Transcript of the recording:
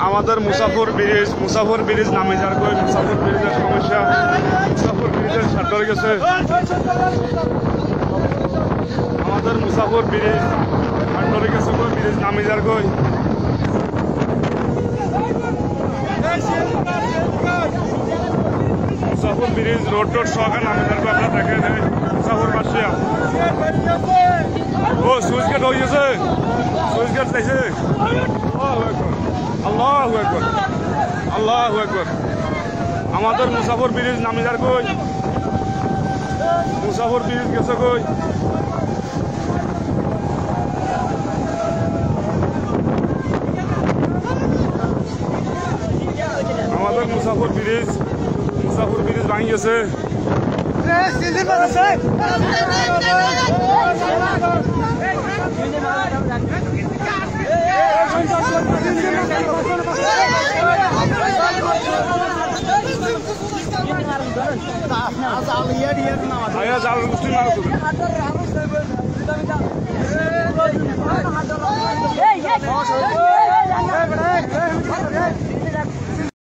আমাদের মুসাফর ব্রিজ নামে যার কই মুসাফর ব্রিজের সমস্যা মুসাফর ব্রিজের ছাড় ধরে গেছে আমাদের মুসাফর ব্রিজ ছাড় ধরে গেছে কই ব্রিজ নামে যার কই মুসাফর ব্রিজ রোড সহকার নামে যার কই আপনারা দেখে দেয় মুসাফর বাসিয়া ও সুইচ গেট হয়ে গেছে সুইচ গেট দেখছে আল্লাহু আকবার আল্লাহু আকবার আমাদের মুসাফর ব্রিজ নামে যার কই মুসাফর ব্রিজ গেছে কই আমাদের মুসাফর ব্রিজ ভাঙি গেছে জাল